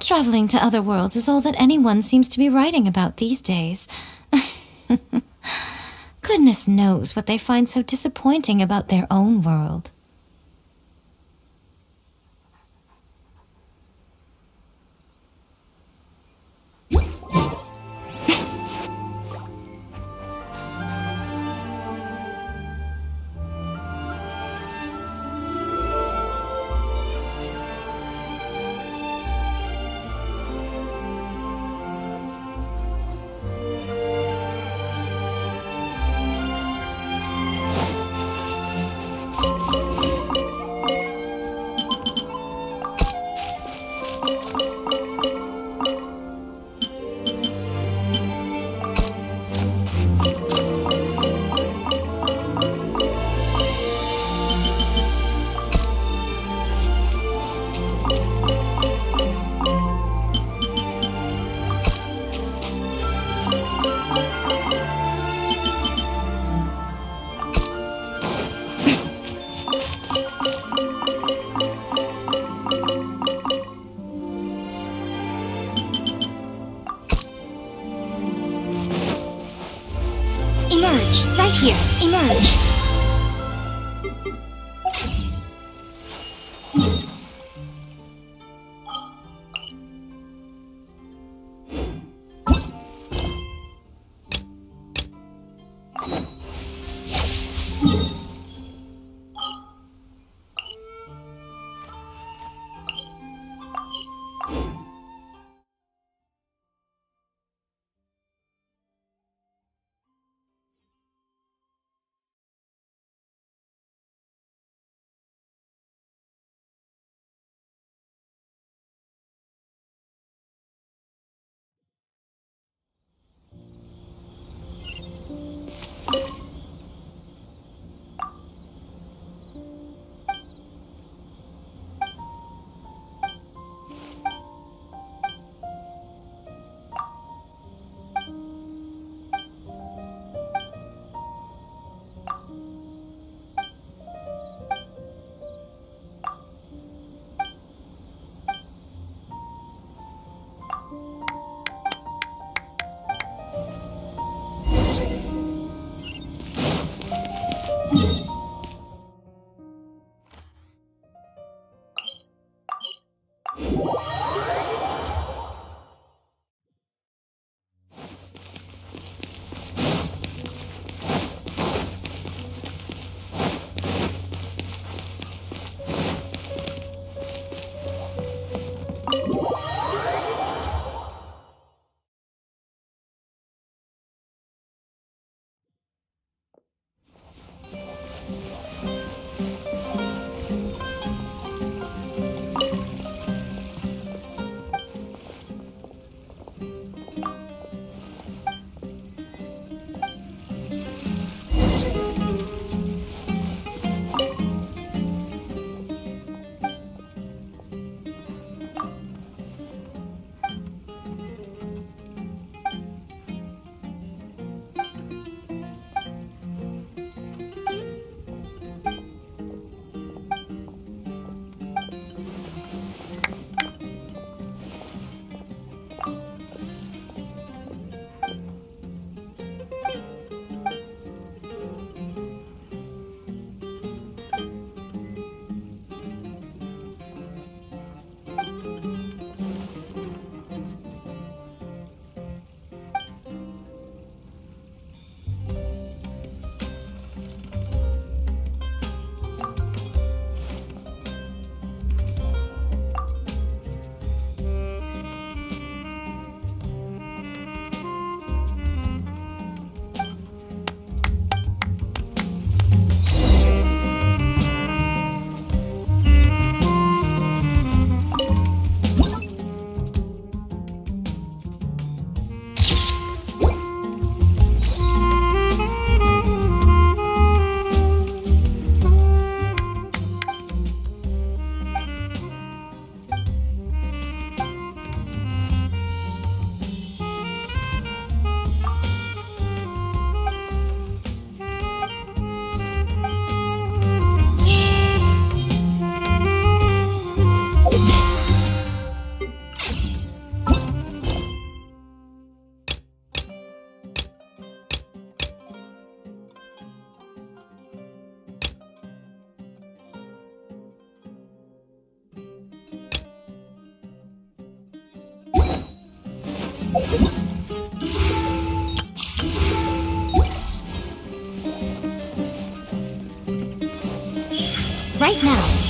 Traveling to other worlds is all that anyone seems to be writing about these days. Goodness knows what they find so disappointing about their own world. Emerge! Right here! Emerge! right now.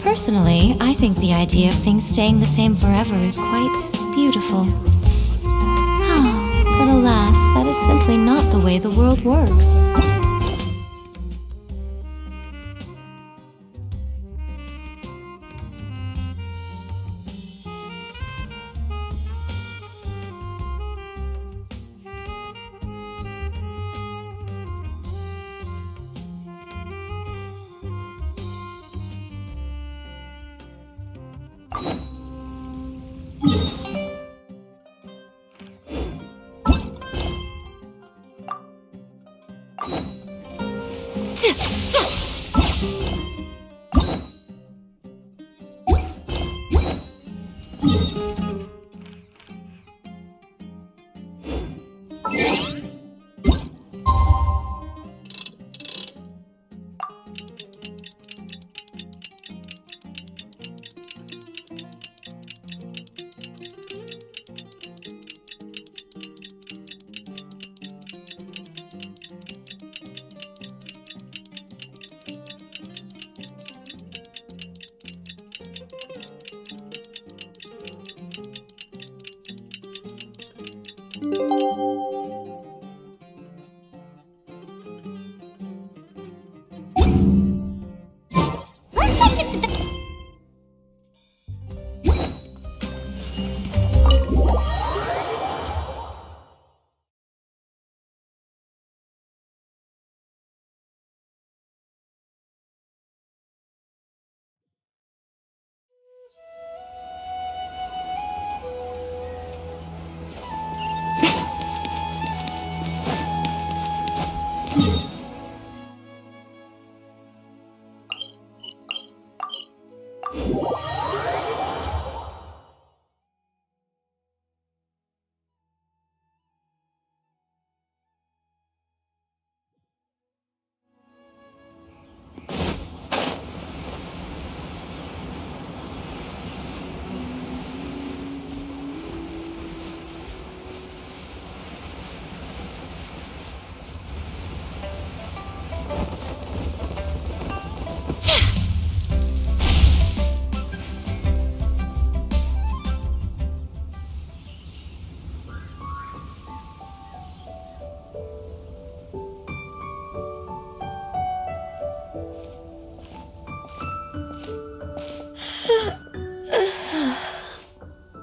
Personally, I think the idea of things staying the same forever is quite beautiful. But alas, that is simply not the way the world works.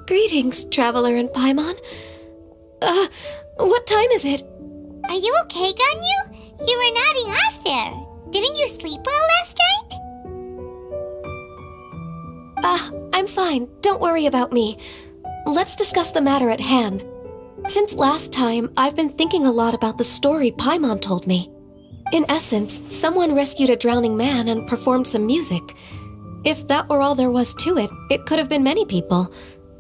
Greetings, Traveler and Paimon. What time is it? Are you okay, Ganyu? You were nodding off there. Didn't you sleep well last night? I'm fine. Don't worry about me. Let's discuss the matter at hand. Since last time, I've been thinking a lot about the story Paimon told me. In essence, someone rescued a drowning man and performed some music. If that were all there was to it, it could have been many people,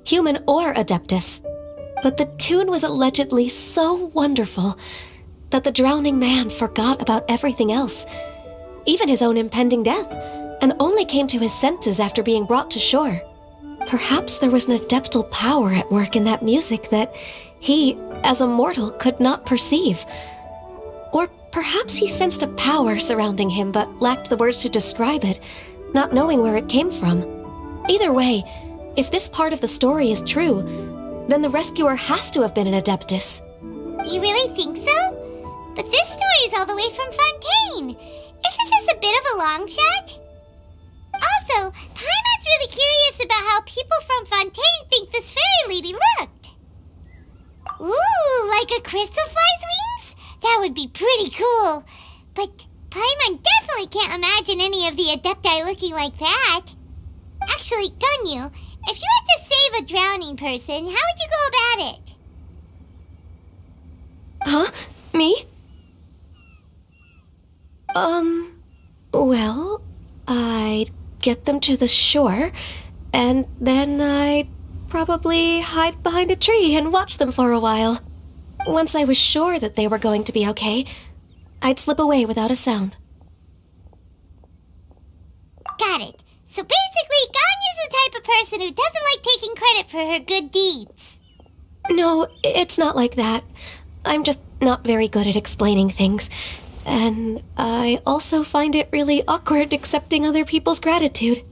human or Adeptus. But the tune was allegedly so wonderful that the drowning man forgot about everything else, even his own impending death, and only came to his senses after being brought to shore. Perhaps there was an adeptal power at work in that music that he, as a mortal, could not perceive. Or perhaps he sensed a power surrounding him but lacked the words to describe it, not knowing where it came from. Either way, if this part of the story is true, then the rescuer has to have been an Adeptus. You really think so? But this story is all the way from Fontaine. Isn't this a bit of a long shot? Also, Also, Paimon's really curious about how people from Fontaine think this fairy lady looked. Ooh, like a crystal fly's wings? That would be pretty cool. But Paimon definitely can't imagine any of the Adepti looking like that. Actually, Ganyu, if you had to save a drowning person, how would you go about it? Huh? Me? Well, I'd get them to the shore, and then I'd probably hide behind a tree and watch them for a while. Once I was sure that they were going to be okay, I'd slip away without a sound. Got it. So basically, Ganyu's the type of person who doesn't like taking credit for her good deeds. No, it's not like that. I'm just not very good at explaining things. And I also find it really awkward accepting other people's gratitude.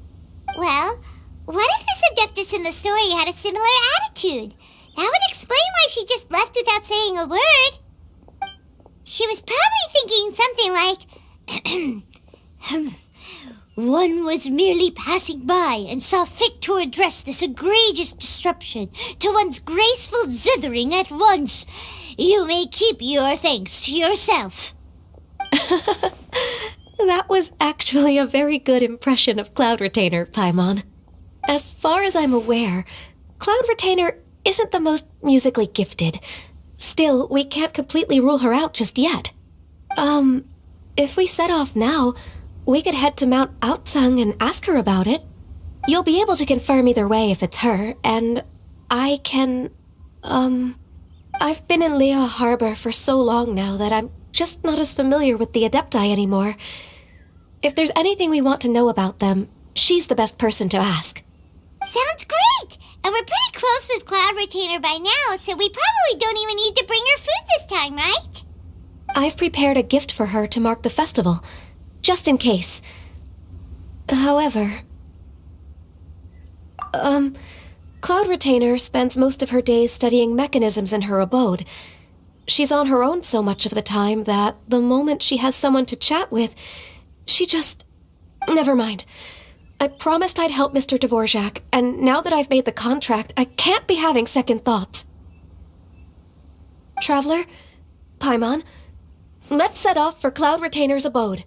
Well, what if this Adeptus in the story had a similar attitude? That would explain why she just left without saying a word. She was probably thinking something like, One was merely passing by and saw fit to address this egregious disruption to one's graceful zithering at once. You may keep your thanks to yourself. That was actually a very good impression of Cloud Retainer, Paimon. As far as I'm aware, Cloud Retainer isn't the most musically gifted. Still, we can't completely rule her out just yet. If we set off now, we could head to Mount Outsung and ask her about it. You'll be able to confirm either way if it's her, and I can, I've been in Lea Harbor for so long now that I'm just not as familiar with the Adepti anymore. If there's anything we want to know about them, she's the best person to ask. Sounds great! And we're pretty close with Cloud Retainer by now, so we probably don't even need to bring her food this time, right? I've prepared a gift for her to mark the festival, just in case. However, Cloud Retainer spends most of her days studying mechanisms in her abode. She's on her own so much of the time that the moment she has someone to chat with, she just... Never mind. I promised I'd help Mr. Dvorak, and now that I've made the contract, I can't be having second thoughts. Traveler, Paimon, let's set off for Cloud Retainer's abode.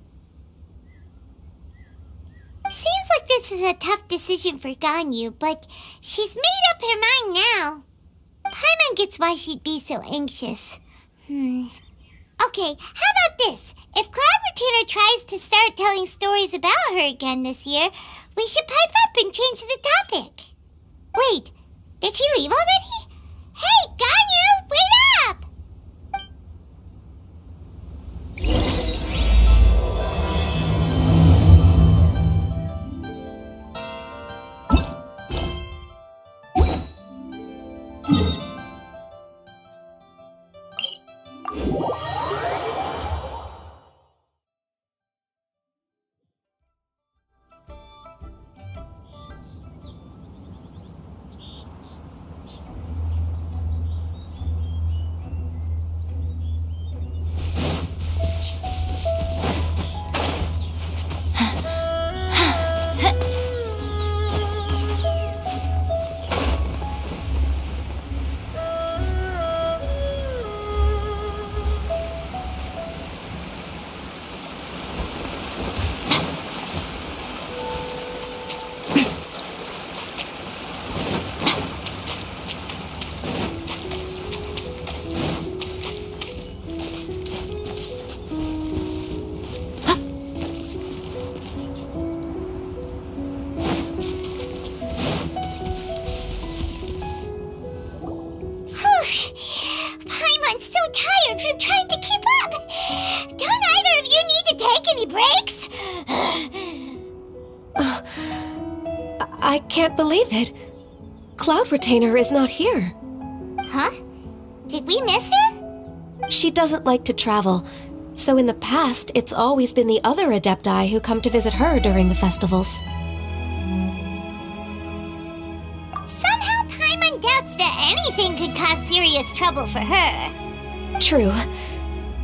Seems like this is a tough decision for Ganyu, but she's made up her mind now. Paimon gets why she'd be so anxious. Okay, how about this? If Cloud Retainer tries to start telling stories about her again this year, we should pipe up and change the topic. Wait, did she leave already? Hey, Ganyu, wait up! Paimon's so tired from trying to keep up. Don't either of you need to take any breaks? I can't believe it. Cloud Retainer is not here. Huh? Did we miss her? She doesn't like to travel, so in the past, it's always been the other Adepti who come to visit her during the festivals. Somehow Paimon doubts that anything could cause serious trouble for her. True.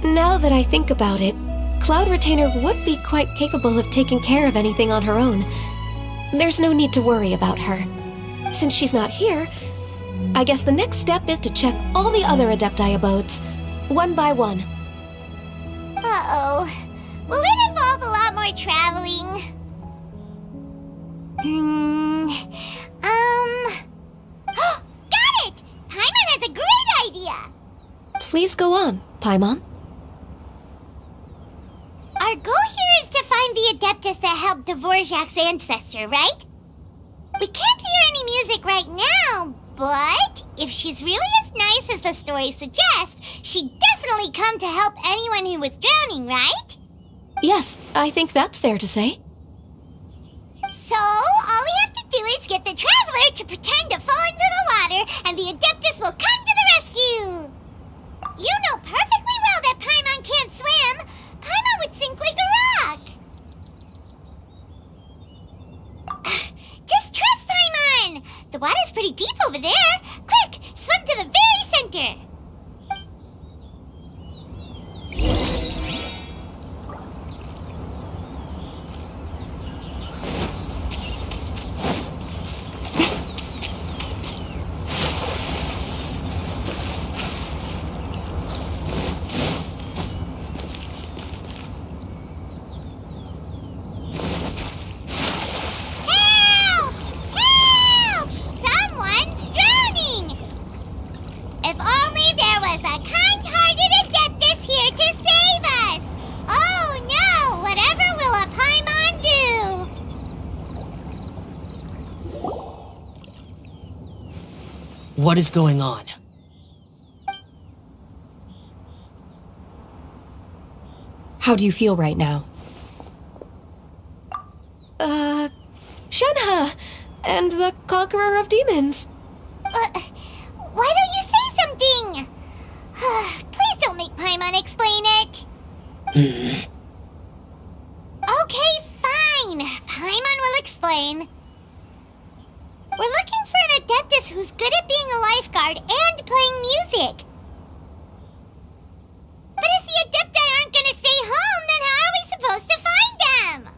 Now that I think about it, Cloud Retainer would be quite capable of taking care of anything on her own. there's no need to worry about her. Since she's not here, I guess the next step is to check all the other Adepti abodes, one by one. Uh-oh. Will it involve a lot more traveling? Got it! Paimon has a great idea! Please go on, Paimon. Our goal here is to find the Adeptus that helped Dvorak's ancestor, right? We can't hear any music right now, but if she's really as nice as the story suggests, she'd definitely come to help anyone who was drowning, right? Yes, I think that's fair to say. So, all we have to do is get the Traveler to pretend to fall into the water, and the Adeptus will come to the rescue! You know perfectly well that Paimon can't swim! Paimon would sink like a rock! Just trust Paimon! The water's pretty deep over there! Quick, swim to the very center! Help! Help! Someone's drowning! If only there was a kind-hearted Adeptus here to save us! Oh no! Whatever will a Paimon do? What is going on? How do you feel right now? Shenhe! And the Conqueror of Demons! Why don't you say something? Please don't make Paimon explain it. Okay, fine. Paimon will explain. We're looking for an Adeptus who's good at being a lifeguard and playing music. But if the Adepti aren't gonna stay home, then how are we supposed to find them?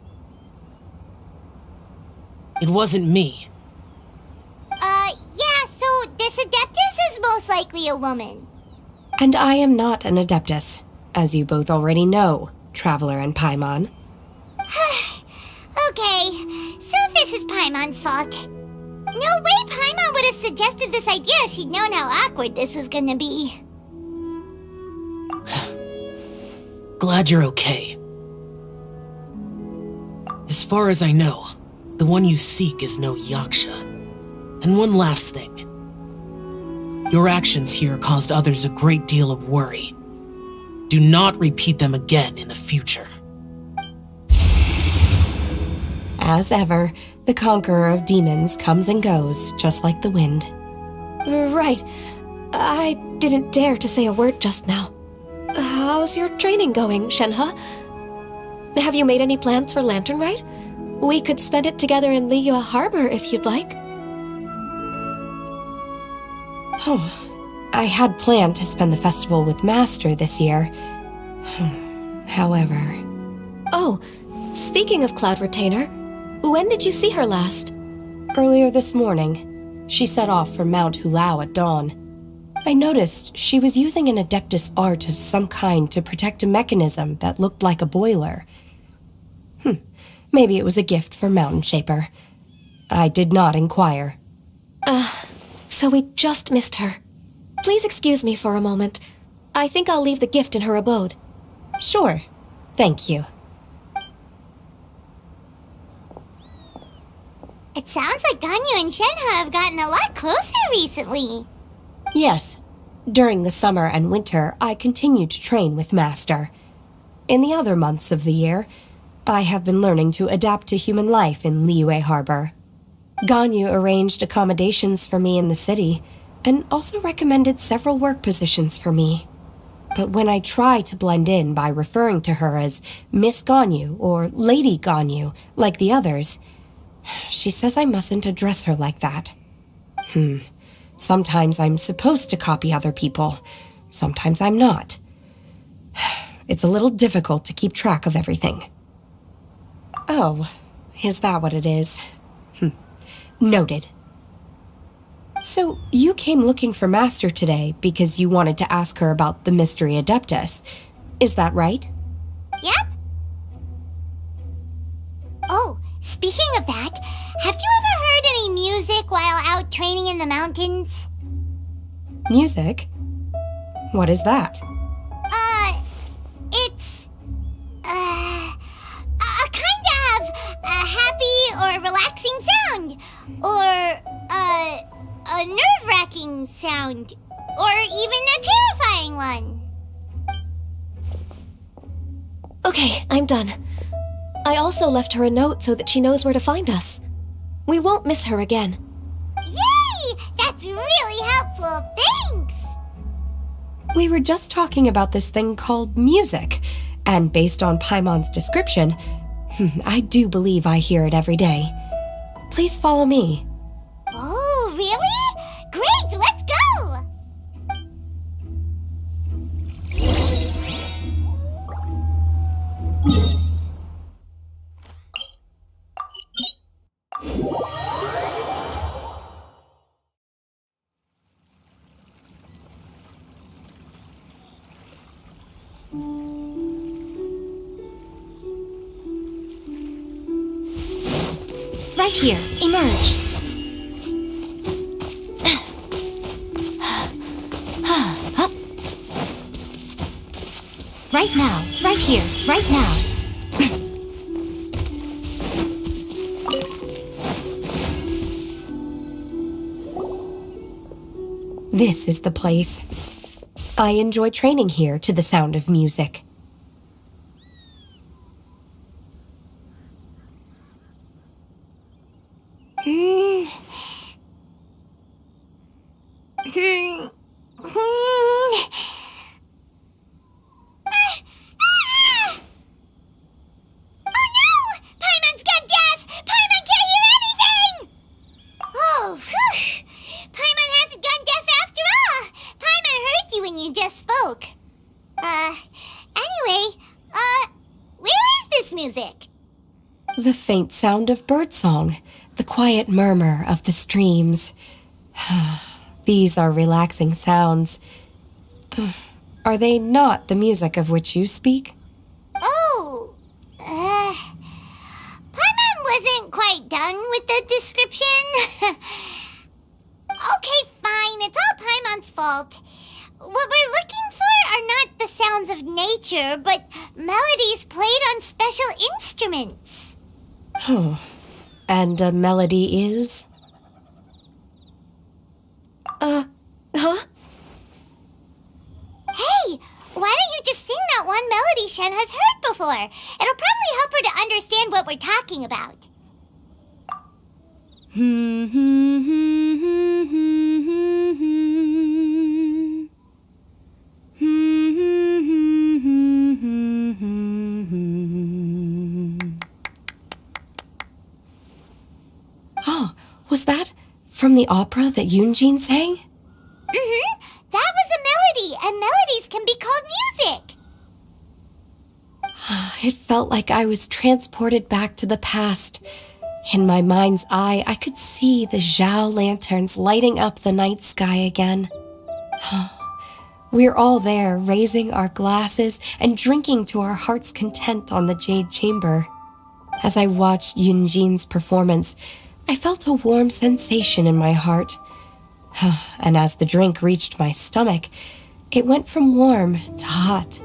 It wasn't me. Yeah, so this Adeptus is most likely a woman. And I am not an Adeptus, as you both already know, Traveler and Paimon. Okay, so this is Paimon's fault. No way Paimon would have suggested this idea if she'd known how awkward this was gonna be. Glad you're okay. As far as I know, the one you seek is no Yaksha. And one last thing. Your actions here caused others a great deal of worry. Do not repeat them again in the future. As ever, the Conqueror of Demons comes and goes, just like the wind. Right. I didn't dare to say a word just now. How's your training going, Shenhe? Have you made any plans for Lantern Rite? We could spend it together in Liyue Harbor if you'd like. Oh, I had planned to spend the festival with Master this year. However... Oh, speaking of Cloud Retainer, when did you see her last? Earlier this morning, she set off for Mount Hulao at dawn. I noticed she was using an Adeptus art of some kind to protect a mechanism that looked like a boiler. Maybe it was a gift for Mountain Shaper. I did not inquire. So we just missed her. Please excuse me for a moment. I think I'll leave the gift in her abode. Sure. Thank you. It sounds like Ganyu and Shenhe have gotten a lot closer recently. Yes. During the summer and winter, I continue to train with Master. In the other months of the year, I have been learning to adapt to human life in Liyue Harbor. Ganyu arranged accommodations for me in the city, and also recommended several work positions for me. But when I try to blend in by referring to her as Miss Ganyu or Lady Ganyu, like the others, she says I mustn't address her like that. Sometimes I'm supposed to copy other people. Sometimes I'm not. It's a little difficult to keep track of everything. Oh, is that what it is? Noted. So, you came looking for Master today because you wanted to ask her about the Mystery Adeptus. Is that right? Yep. Oh, speaking of that, have you ever heard any music while out training in the mountains? Music? What is that? It's, a kind of a happy or relaxing sound, or, a nerve-wracking sound, or even a terrifying one. Okay, I'm done. I also left her a note so that she knows where to find us. We won't miss her again. Yay! That's really helpful, thanks! We were just talking about this thing called music, and based on Paimon's description, I do believe I hear it every day. Please follow me. Oh, really? Great, let's go! Right here. Emerge. Right now. Right here. Right now. This is the place. I enjoy training here to the sound of music. The faint sound of birdsong, the quiet murmur of the streams. These are relaxing sounds. Are they not the music of which you speak? Oh, Paimon wasn't quite done with the description. Okay, fine, it's all Paimon's fault. What we're looking for are not the sounds of nature, but melodies played on special instruments. Oh, and a melody is? Huh? Hey, why don't you just sing that one melody Shen has heard before? It'll probably help her to understand what we're talking about. Oh, was that from the opera that Yunjin sang? That was a melody, and melodies can be called music. It felt like I was transported back to the past. In my mind's eye, I could see the Zhao lanterns lighting up the night sky again. We're all there, raising our glasses and drinking to our heart's content on the Jade Chamber. As I watched Yunjin's performance, I felt a warm sensation in my heart. And as the drink reached my stomach, it went from warm to hot.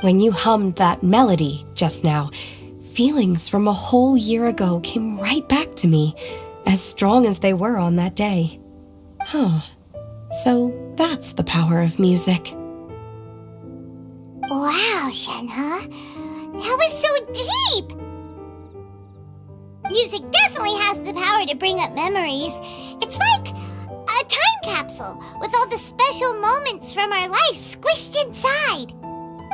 When you hummed that melody just now, feelings from a whole year ago came right back to me, as strong as they were on that day. So that's the power of music. Wow, Shenhe. That was so deep! Music definitely has the power to bring up memories. It's like a time capsule with all the special moments from our lives squished inside.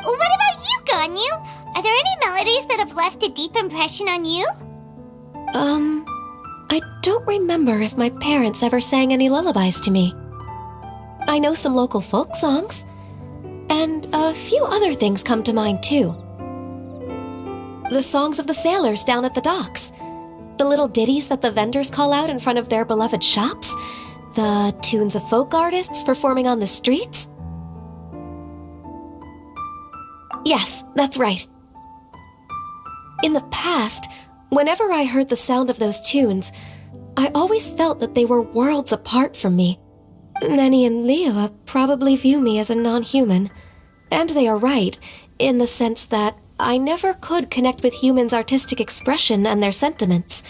What about you, Ganyu? Are there any melodies that have left a deep impression on you? I don't remember if my parents ever sang any lullabies to me. I know some local folk songs, and a few other things come to mind too. The songs of the sailors down at the docks. The little ditties that the vendors call out in front of their beloved shops? The tunes of folk artists performing on the streets? Yes, that's right. In the past, whenever I heard the sound of those tunes, I always felt that they were worlds apart from me. Many in Liyue probably view me as a non-human. And they are right, in the sense that I never could connect with humans' artistic expression and their sentiments.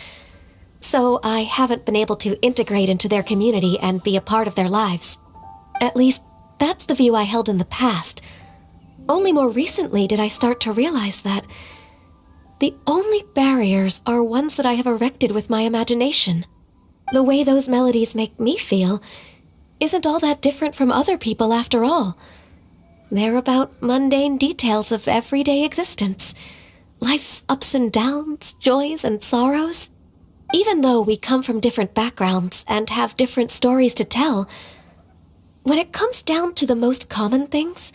So I haven't been able to integrate into their community and be a part of their lives. At least, that's the view I held in the past. Only more recently did I start to realize that the only barriers are ones that I have erected with my imagination. The way those melodies make me feel isn't all that different from other people after all. They're about mundane details of everyday existence. Life's ups and downs, joys and sorrows. Even though we come from different backgrounds and have different stories to tell, when it comes down to the most common things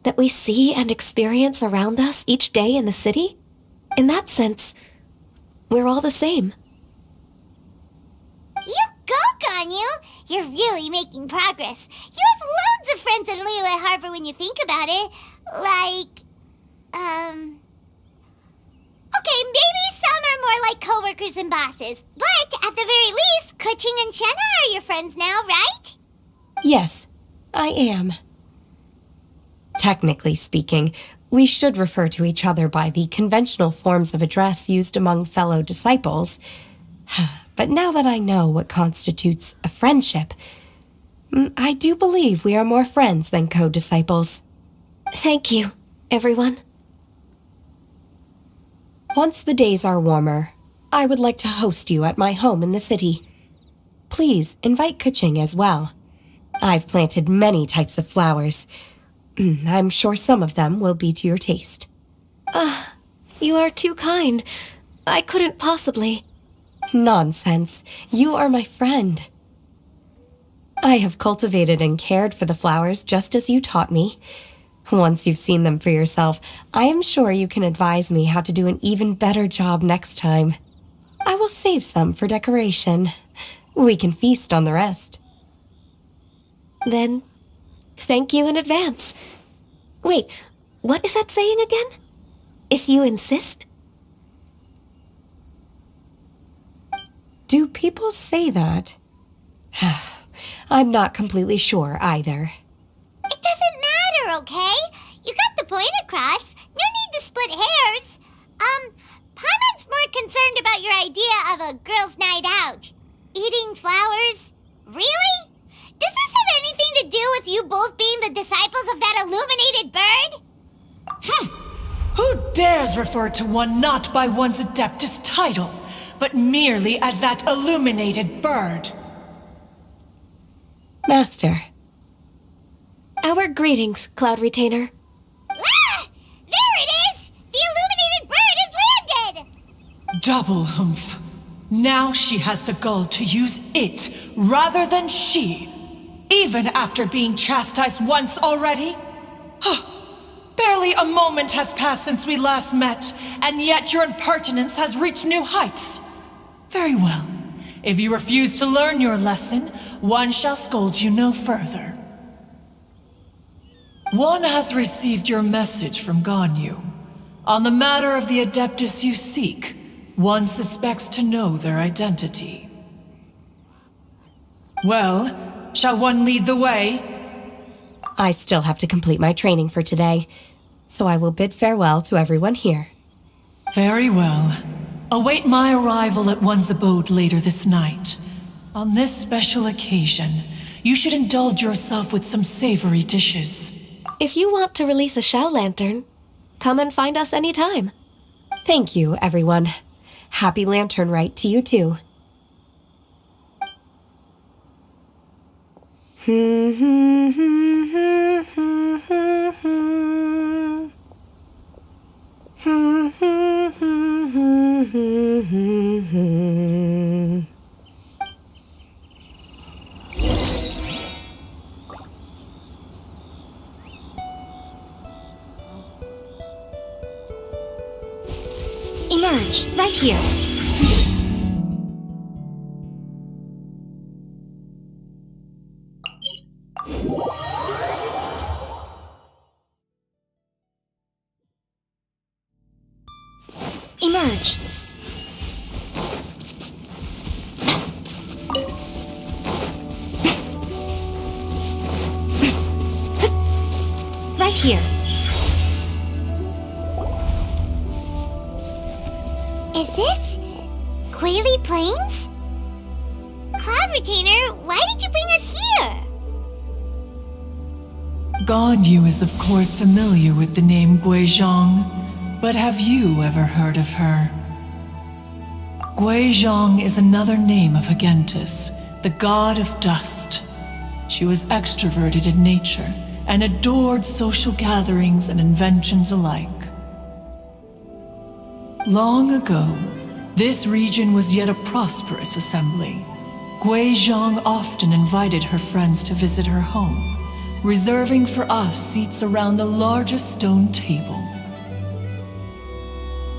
that we see and experience around us each day in the city, in that sense, we're all the same. You go, Ganyu! You're really making progress. You have loads of friends in Liyue Harbor when you think about it. Okay, maybe some are more like coworkers and bosses. But at the very least, Kuching and Shenna are your friends now, right? Yes, I am. Technically speaking, we should refer to each other by the conventional forms of address used among fellow disciples. But now that I know what constitutes a friendship, I do believe we are more friends than co-disciples. Thank you, everyone. Once the days are warmer, I would like to host you at my home in the city. Please invite Kuching as well. I've planted many types of flowers. I'm sure some of them will be to your taste. You are too kind. I couldn't possibly. Nonsense. You are my friend. I have cultivated and cared for the flowers just as you taught me. Once you've seen them for yourself, I am sure you can advise me how to do an even better job next time. I will save some for decoration. We can feast on the rest. Then, thank you in advance. Wait, what is that saying again? If you insist? Do people say that? I'm not completely sure either. It doesn't matter, okay? You got the point across. No need to split hairs. Paimon's more concerned about your idea of a girls' night out. Eating flowers? Really? Does this have anything to do with you both being the disciples of that illuminated bird? Who dares refer to one not by one's Adeptus title, but merely as that illuminated bird? Master. Our greetings, Cloud Retainer. Ah! There it is! The illuminated bird has landed! Double humph. Now she has the gall to use it rather than she, even after being chastised once already? Barely a moment has passed since we last met, and yet your impertinence has reached new heights. Very well. If you refuse to learn your lesson, one shall scold you no further. One has received your message from Ganyu. On the matter of the Adeptus you seek, one suspects to know their identity. Well, shall one lead the way? I still have to complete my training for today, so I will bid farewell to everyone here. Very well. Await my arrival at one's abode later this night. On this special occasion, you should indulge yourself with some savory dishes. If you want to release a Shao Lantern, come and find us anytime. Thank you, everyone. Happy Lantern Rite to you too. Emerge, right here. Emerge. Right here. Is this Quaily Plains? Cloud Retainer, why did you bring us here? Ganyu is of course familiar with the name Guizhong, but have you ever heard of her? Guizhong is another name of Agentis, the god of dust. She was extroverted in nature and adored social gatherings and inventions alike. Long ago, this region was yet a prosperous assembly. Guizhong often invited her friends to visit her home, reserving for us seats around the largest stone table.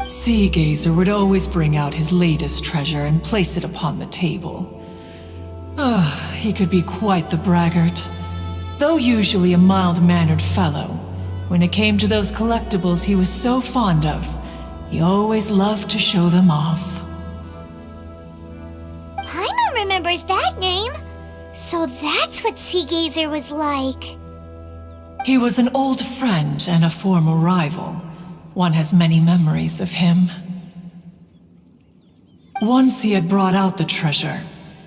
Sea Gazer would always bring out his latest treasure and place it upon the table. He could be quite the braggart. Though usually a mild-mannered fellow, when it came to those collectibles he was so fond of, he always loved to show them off. Paimon remembers that name. So that's what Sea Gazer was like. He was an old friend and a former rival. One has many memories of him. Once he had brought out the treasure,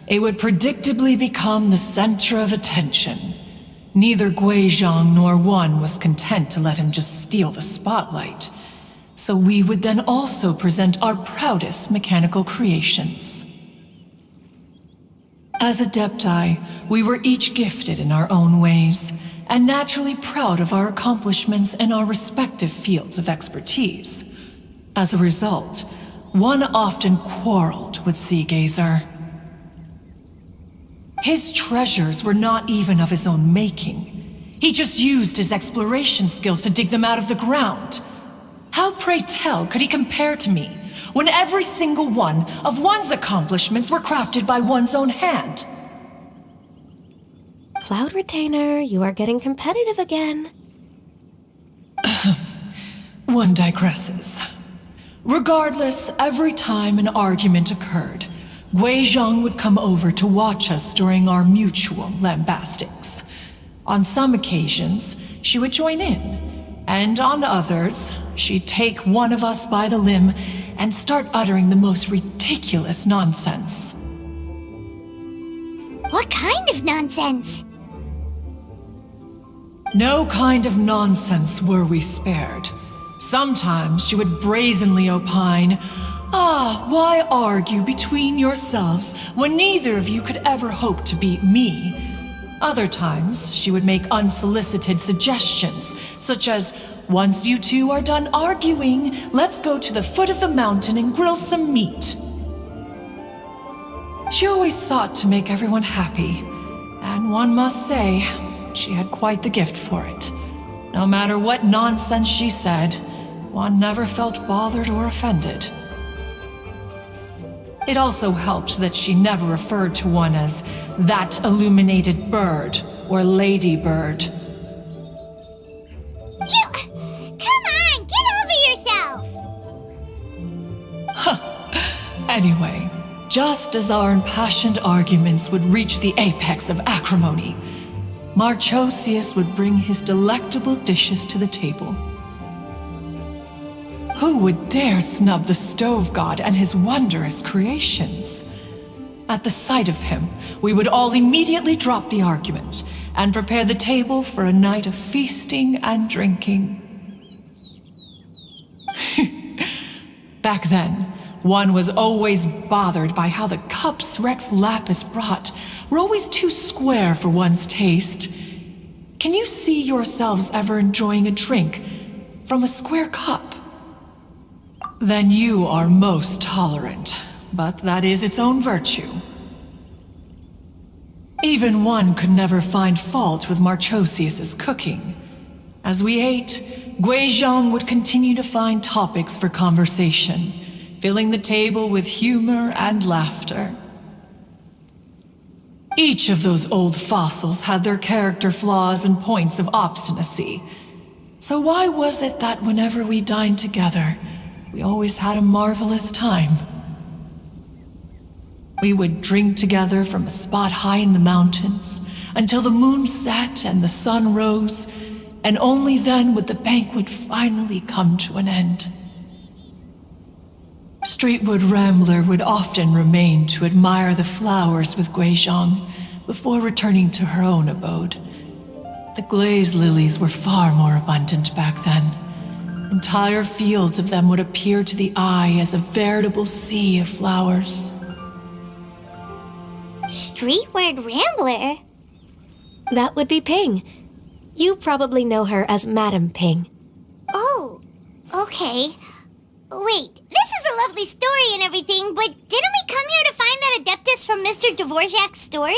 it would predictably become the center of attention. Neither Guizhong nor one was content to let him just steal the spotlight. So we would then also present our proudest mechanical creations. As Adepti, we were each gifted in our own ways, and naturally proud of our accomplishments in our respective fields of expertise. As a result, one often quarreled with Sea Gazer. His treasures were not even of his own making. He just used his exploration skills to dig them out of the ground. How, pray tell, could he compare to me, when every single one of one's accomplishments were crafted by one's own hand? Cloud Retainer, you are getting competitive again. One digresses. Regardless, every time an argument occurred, Guizhong would come over to watch us during our mutual lambastics. On some occasions, she would join in, and on others, she'd take one of us by the limb and start uttering the most ridiculous nonsense. What kind of nonsense? No kind of nonsense were we spared. Sometimes she would brazenly opine, why argue between yourselves when neither of you could ever hope to beat me? Other times, she would make unsolicited suggestions, such as, once you two are done arguing, let's go to the foot of the mountain and grill some meat. She always sought to make everyone happy, and one must say, she had quite the gift for it. No matter what nonsense she said, one never felt bothered or offended. It also helped that she never referred to one as that illuminated bird or ladybird. Come on, get over yourself! Anyway, just as our impassioned arguments would reach the apex of acrimony, Marchosius would bring his delectable dishes to the table. Who would dare snub the stove god and his wondrous creations? At the sight of him, we would all immediately drop the argument and prepare the table for a night of feasting and drinking. Back then, one was always bothered by how the cups Rex Lapis brought were always too square for one's taste. Can you see yourselves ever enjoying a drink from a square cup? Then you are most tolerant, but that is its own virtue. Even one could never find fault with Marchosius's cooking. As we ate, Guizhong would continue to find topics for conversation, filling the table with humor and laughter. Each of those old fossils had their character flaws and points of obstinacy. So why was it that whenever we dined together, we always had a marvelous time. We would drink together from a spot high in the mountains until the moon set and the sun rose, and only then would the banquet finally come to an end. Streetwood Rambler would often remain to admire the flowers with Guizhong before returning to her own abode. The glaze lilies were far more abundant back then. Entire fields of them would appear to the eye as a veritable sea of flowers. Streetward Rambler? That would be Ping. You probably know her as Madam Ping. Oh, okay. Wait, this is a lovely story and everything, but didn't we come here to find that Adeptus from Mr. Dvorak's story?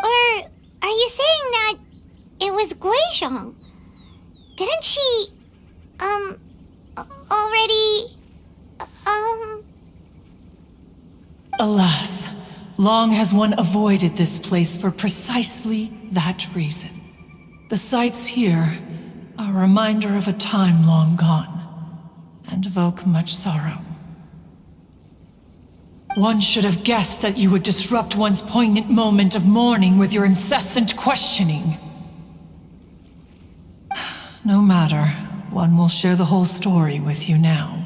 Or are you saying that it was Guizhong? Didn't she, already, Alas, long has one avoided this place for precisely that reason. The sights here are a reminder of a time long gone, and evoke much sorrow. One should have guessed that you would disrupt one's poignant moment of mourning with your incessant questioning. No matter, one will share the whole story with you now.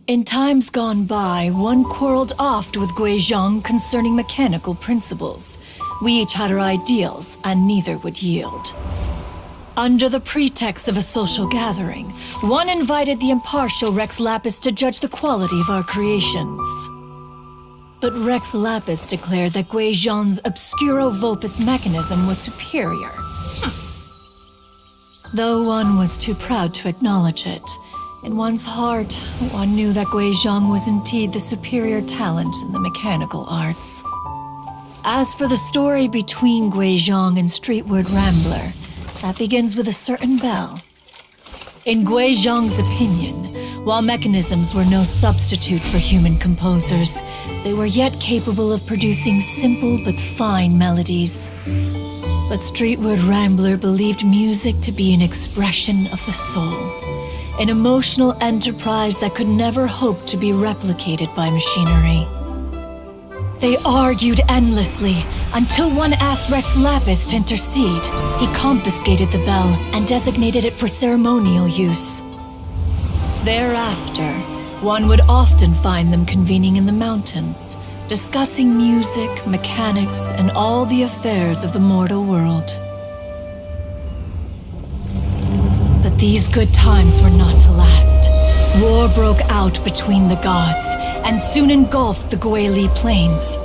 In times gone by, one quarreled oft with Guizhong concerning mechanical principles. We each had our ideals, and neither would yield. Under the pretext of a social gathering, one invited the impartial Rex Lapis to judge the quality of our creations. But Rex Lapis declared that Guizhong's Obscuro Vulpus mechanism was superior. Though one was too proud to acknowledge it, in one's heart, one knew that Guizhong was indeed the superior talent in the mechanical arts. As for the story between Guizhong and Streetward Rambler, that begins with a certain bell. In Guizhong's opinion, while mechanisms were no substitute for human composers, they were yet capable of producing simple but fine melodies. But Streetward Rambler believed music to be an expression of the soul, an emotional enterprise that could never hope to be replicated by machinery. They argued endlessly, until one asked Rex Lapis to intercede. He confiscated the bell and designated it for ceremonial use. Thereafter, one would often find them convening in the mountains, discussing music, mechanics, and all the affairs of the mortal world. But these good times were not to last. War broke out between the gods, and soon engulfed the Guili plains.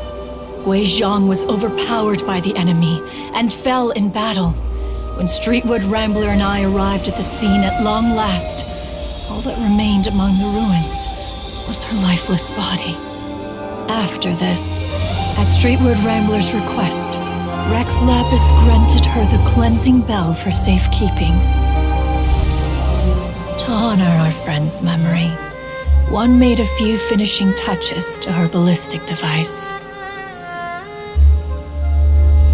Guizhong was overpowered by the enemy, and fell in battle. When Streetwood Rambler and I arrived at the scene at long last, all that remained among the ruins was her lifeless body. After this, at Streetwood Rambler's request, Rex Lapis granted her the cleansing bell for safekeeping. To honor our friend's memory, one made a few finishing touches to her ballistic device.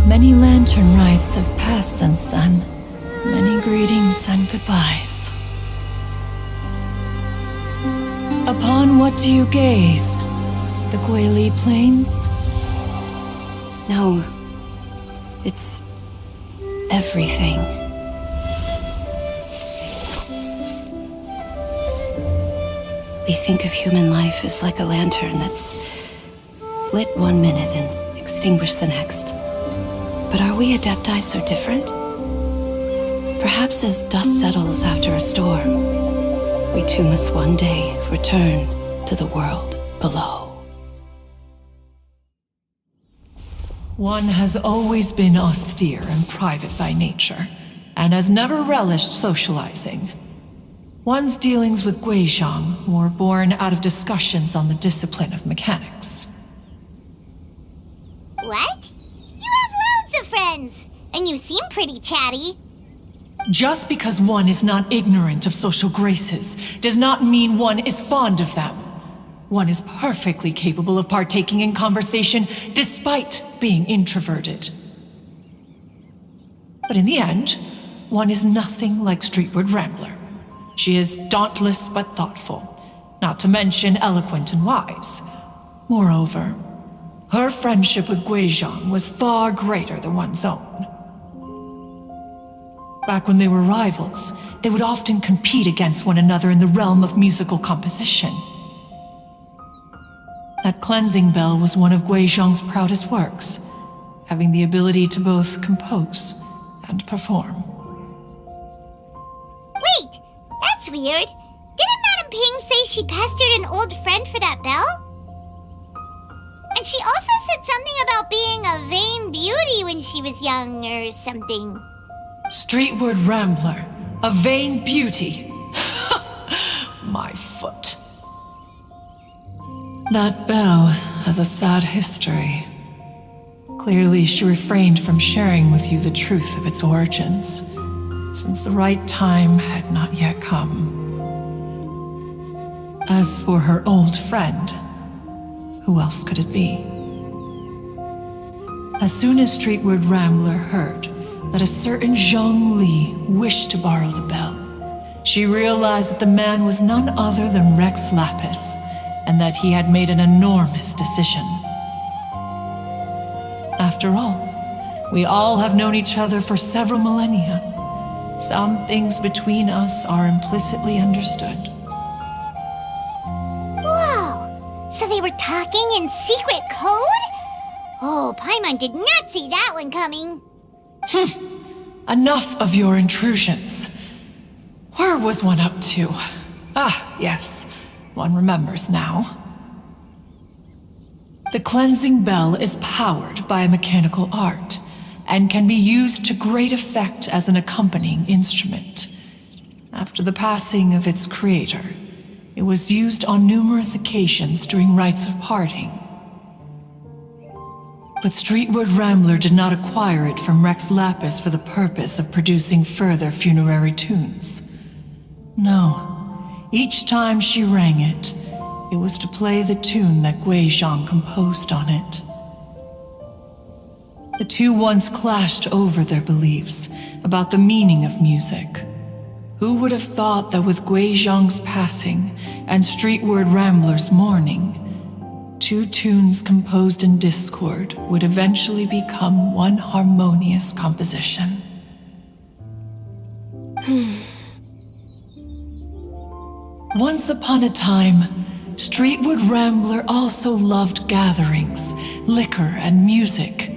Many lantern rites have passed since then. Many greetings and goodbyes. Upon what do you gaze? The Guili Plains? No, it's everything. We think of human life as like a lantern that's lit one minute and extinguished the next. But are we Adepti so different? Perhaps as dust settles after a storm, we too must one day return to the world below. One has always been austere and private by nature, and has never relished socializing. One's dealings with Guizhong were born out of discussions on the discipline of mechanics. What? You have loads of friends, and you seem pretty chatty. Just because one is not ignorant of social graces does not mean one is fond of them. One is perfectly capable of partaking in conversation despite being introverted. But in the end, one is nothing like Streetward Rambler. She is dauntless but thoughtful, not to mention eloquent and wise. Moreover, her friendship with Guizhong was far greater than one's own. Back when they were rivals, they would often compete against one another in the realm of musical composition. That cleansing bell was one of Guizhong's proudest works, having the ability to both compose and perform. Wait, that's weird. Didn't Madame Ping say she pestered an old friend for that bell? And she also said something about being a vain beauty when she was young or something. Streetward Rambler, a vain beauty. My foot. That bell has a sad history. Clearly, she refrained from sharing with you the truth of its origins, since the right time had not yet come. As for her old friend, who else could it be? As soon as Streetward Rambler heard that a certain Zhang Li wished to borrow the bell, she realized that the man was none other than Rex Lapis, and that he had made an enormous decision. After all, we all have known each other for several millennia. Some things between us are implicitly understood. Whoa! So they were talking in secret code? Oh, Paimon did not see that one coming. Enough of your intrusions. Where was one up to? Ah, yes. One remembers now. The cleansing bell is powered by a mechanical art and can be used to great effect as an accompanying instrument. After the passing of its creator, it was used on numerous occasions during rites of parting. But Streetward Rambler did not acquire it from Rex Lapis for the purpose of producing further funerary tunes. No. Each time she rang it, it was to play the tune that Guizhong composed on it. The two once clashed over their beliefs about the meaning of music. Who would have thought that with Guizhong's passing and Streetward Rambler's mourning, two tunes composed in discord would eventually become one harmonious composition? Once upon a time, Streetward Rambler also loved gatherings, liquor, and music.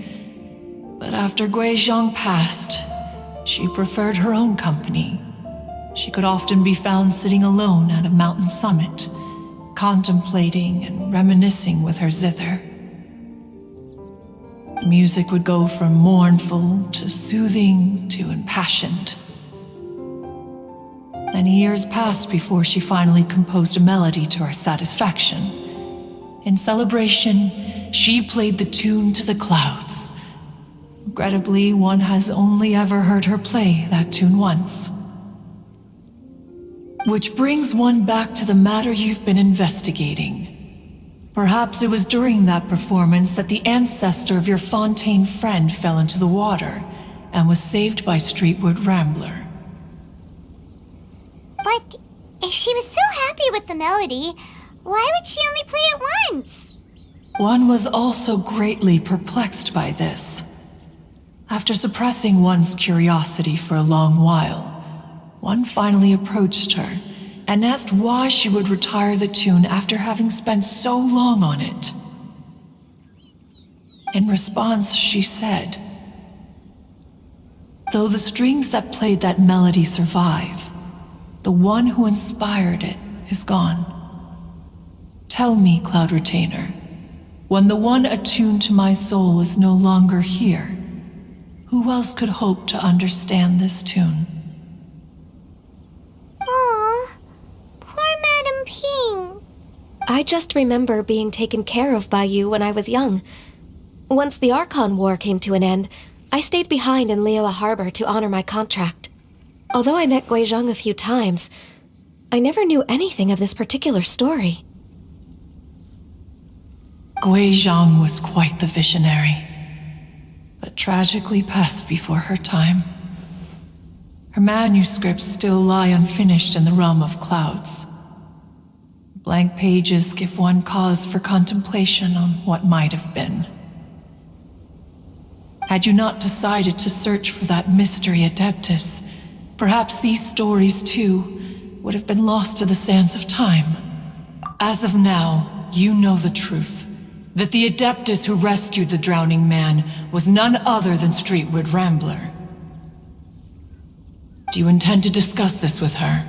But after Guizhong passed, she preferred her own company. She could often be found sitting alone at a mountain summit, contemplating and reminiscing with her zither. The music would go from mournful to soothing to impassioned. Many years passed before she finally composed a melody to her satisfaction. In celebration, she played the tune to the clouds. Regrettably, one has only ever heard her play that tune once. Which brings one back to the matter you've been investigating. Perhaps it was during that performance that the ancestor of your Fontaine friend fell into the water and was saved by Streetward Rambler. But if she was so happy with the melody, why would she only play it once? One was also greatly perplexed by this. After suppressing one's curiosity for a long while, one finally approached her and asked why she would retire the tune after having spent so long on it. In response, she said, "Though the strings that played that melody survive, the one who inspired it is gone. Tell me, Cloud Retainer, when the one attuned to my soul is no longer here, who else could hope to understand this tune?" Aw, poor Madame Ping. I just remember being taken care of by you when I was young. Once the Archon War came to an end, I stayed behind in Liyue Harbor to honor my contract. Although I met Guizhong a few times, I never knew anything of this particular story. Guizhong was quite the visionary, but tragically passed before her time. Her manuscripts still lie unfinished in the realm of clouds. Blank pages give one cause for contemplation on what might have been. Had you not decided to search for that mystery Adeptus, perhaps these stories, too, would have been lost to the sands of time. As of now, you know the truth. That the Adeptus who rescued the drowning man was none other than Streetward Rambler. Do you intend to discuss this with her?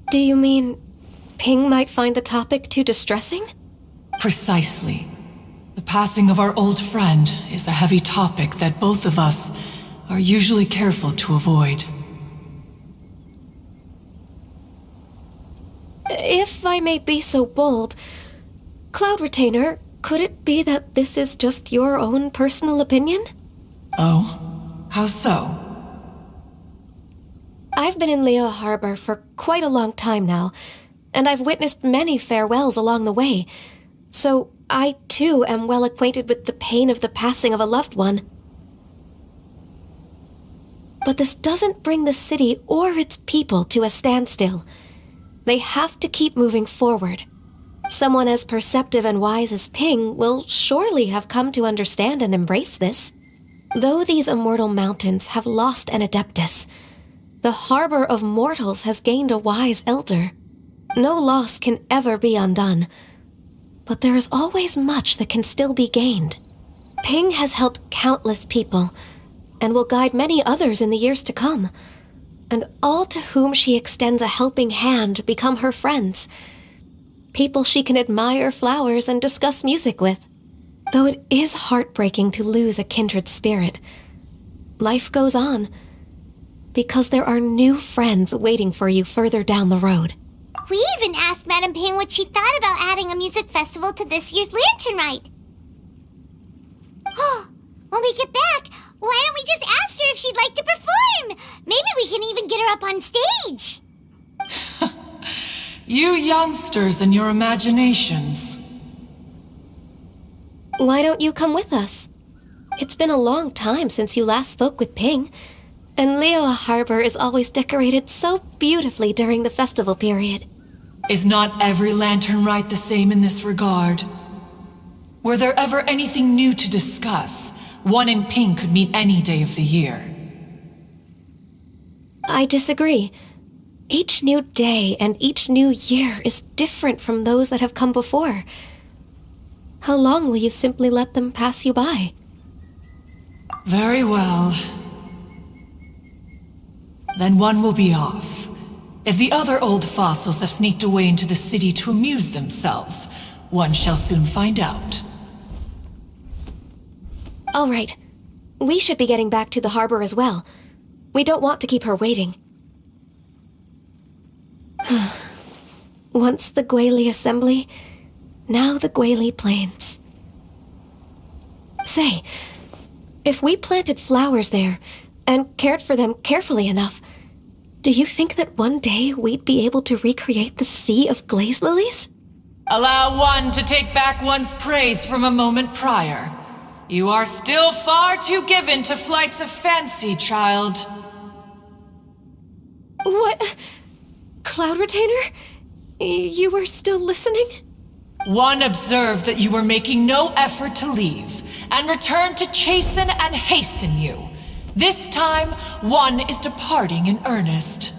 Do you mean Ping might find the topic too distressing? Precisely. The passing of our old friend is a heavy topic that both of us are usually careful to avoid. If I may be so bold, Cloud Retainer, could it be that this is just your own personal opinion? Oh? How so? I've been in Leo Harbor for quite a long time now, and I've witnessed many farewells along the way, so I too am well acquainted with the pain of the passing of a loved one. But this doesn't bring the city or its people to a standstill. They have to keep moving forward. Someone as perceptive and wise as Ping will surely have come to understand and embrace this. Though these immortal mountains have lost an Adeptus, the harbor of mortals has gained a wise elder. No loss can ever be undone, but there is always much that can still be gained. Ping has helped countless people, and will guide many others in the years to come, and all to whom she extends a helping hand become her friends. People she can admire flowers and discuss music with. Though it is heartbreaking to lose a kindred spirit, life goes on, because there are new friends waiting for you further down the road. We even asked Madame Ping what she thought about adding a music festival to this year's Lantern Rite. Oh, when we get back, why don't we just ask her if she'd like to perform? Maybe we can even get her up on stage. You youngsters and your imaginations. Why don't you come with us? It's been a long time since you last spoke with Ping, and Leo Harbor is always decorated so beautifully during the festival period. Is not every Lantern Rite the same in this regard? Were there ever anything new to discuss? One in Ping could meet any day of the year. I disagree. Each new day and each new year is different from those that have come before. How long will you simply let them pass you by? Very well. Then one will be off. If the other old fossils have sneaked away into the city to amuse themselves, one shall soon find out. All right. We should be getting back to the harbor as well. We don't want to keep her waiting. Once the Guili Assembly, now the Guili Plains. Say, if we planted flowers there and cared for them carefully enough, do you think that one day we'd be able to recreate the sea of glaze lilies? Allow one to take back one's praise from a moment prior. You are still far too given to flights of fancy, child. What? Cloud Retainer? You were still listening? One observed that you were making no effort to leave, and returned to chasten and hasten you. This time, one is departing in earnest.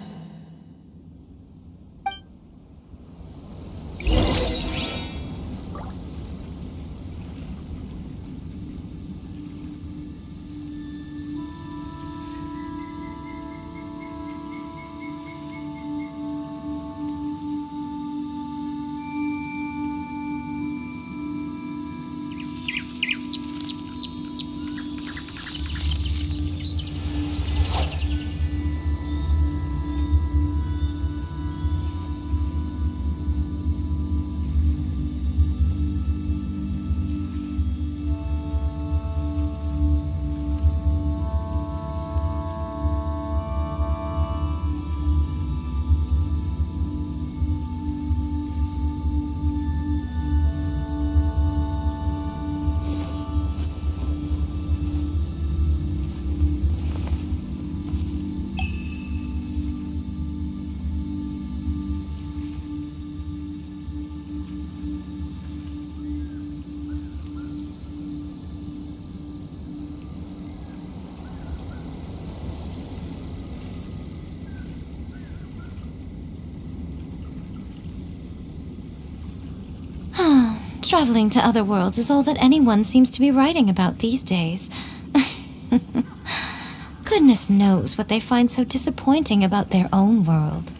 Traveling to other worlds is all that anyone seems to be writing about these days. Goodness knows what they find so disappointing about their own world.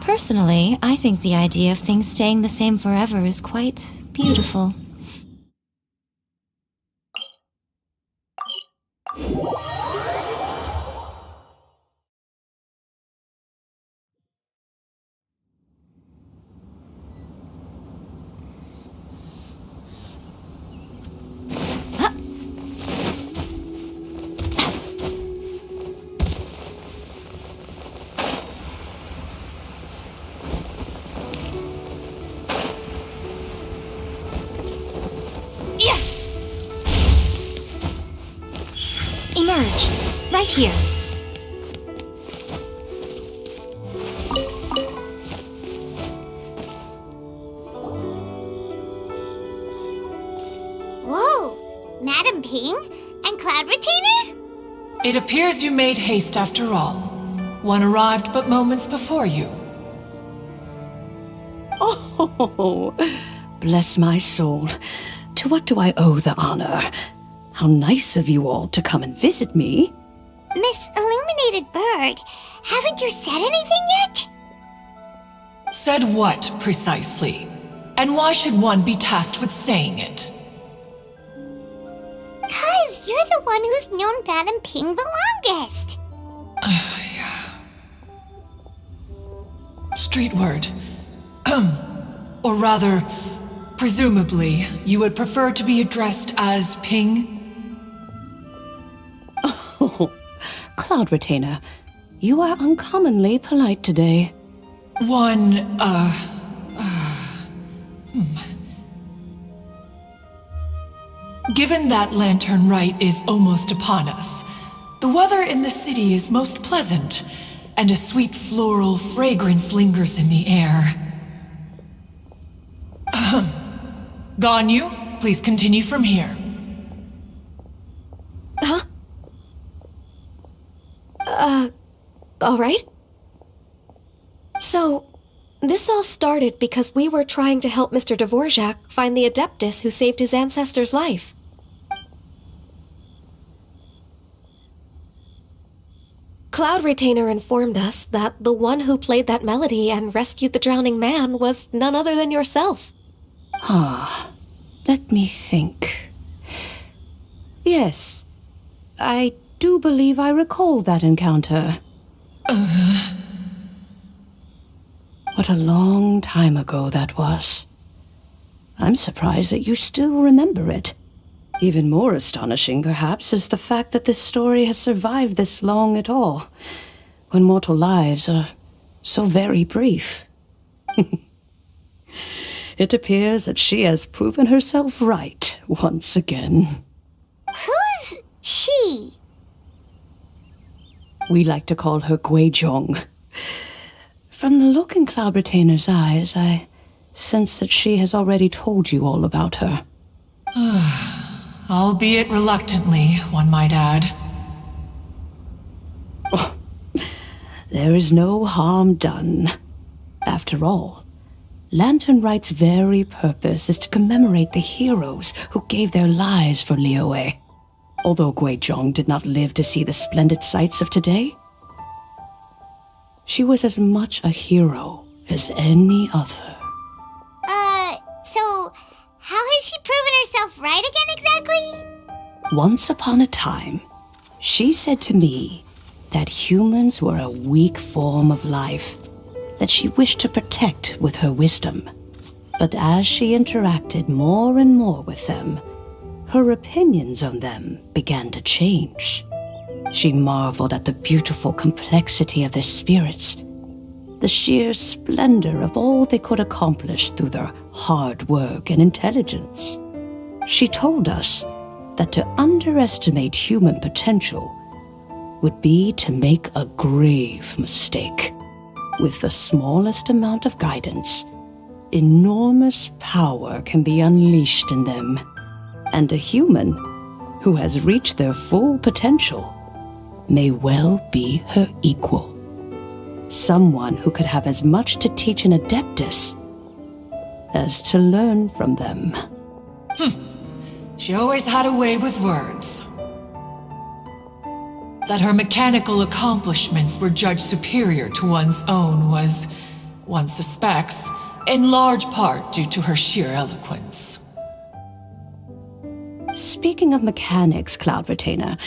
Personally, I think the idea of things staying the same forever is quite beautiful. Emerge. Right here. Whoa! Madam Ping? And Cloud Retainer? It appears you made haste after all. One arrived but moments before you. Oh, bless my soul. To what do I owe the honor? How nice of you all to come and visit me. Miss Illuminated Bird, haven't you said anything yet? Said what, precisely? And why should one be tasked with saying it? 'Cause you're the one who's known Madam Ping the longest. Street word. Or rather, presumably, you would prefer to be addressed as Ping? Oh, Cloud Retainer, you are uncommonly polite today. Given that Lantern Rite is almost upon us, the weather in the city is most pleasant, and a sweet floral fragrance lingers in the air. Ganyu, please continue from here. Huh? Alright. So, this all started because we were trying to help Mr. Dvorak find the Adeptus who saved his ancestor's life. Cloud Retainer informed us that the one who played that melody and rescued the drowning man was none other than yourself. Let me think. Yes, I do believe I recall that encounter. What a long time ago that was. I'm surprised that you still remember it. Even more astonishing, perhaps, is the fact that this story has survived this long at all, when mortal lives are so very brief. It appears that she has proven herself right once again. Who's she? We like to call her Guizhong. From the look in Cloud Retainer's eyes, I sense that she has already told you all about her. Albeit reluctantly, one might add. Oh, there is no harm done. After all, Lantern Rite's very purpose is to commemorate the heroes who gave their lives for Liyue. Although Guizhong did not live to see the splendid sights of today, she was as much a hero as any other. So, how has she proven herself right again exactly? Once upon a time, she said to me that humans were a weak form of life that she wished to protect with her wisdom. But as she interacted more and more with them, her opinions on them began to change. She marveled at the beautiful complexity of their spirits, the sheer splendor of all they could accomplish through their hard work and intelligence. She told us that to underestimate human potential would be to make a grave mistake. With the smallest amount of guidance, enormous power can be unleashed in them, and a human who has reached their full potential may well be her equal. Someone who could have as much to teach an Adeptus as to learn from them. She always had a way with words. That her mechanical accomplishments were judged superior to one's own was, one suspects, in large part due to her sheer eloquence. Speaking of mechanics, Cloud Retainer,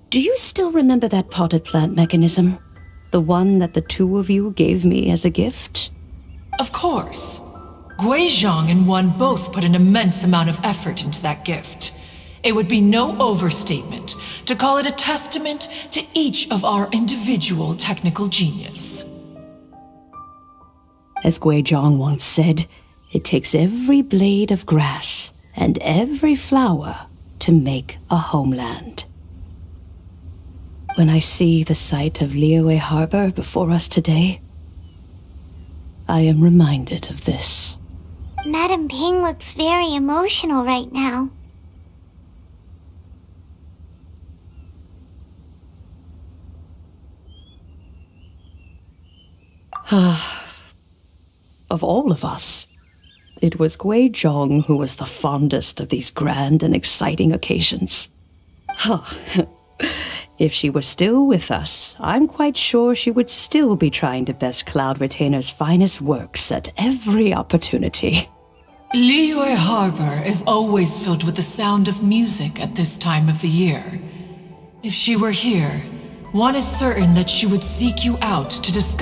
do you still remember that potted plant mechanism? The one that the two of you gave me as a gift? Of course. Guizhong and One both put an immense amount of effort into that gift. It would be no overstatement to call it a testament to each of our individual technical genius. As Guizhong once said, it takes every blade of grass and every flower to make a homeland. When I see the sight of Liyue Harbor before us today, I am reminded of this. Madam Ping looks very emotional right now. Of all of us, it was Guizhong who was the fondest of these grand and exciting occasions. If she were still with us, I'm quite sure she would still be trying to best Cloud Retainer's finest works at every opportunity. Liyue Harbor is always filled with the sound of music at this time of the year. If she were here, one is certain that she would seek you out to discuss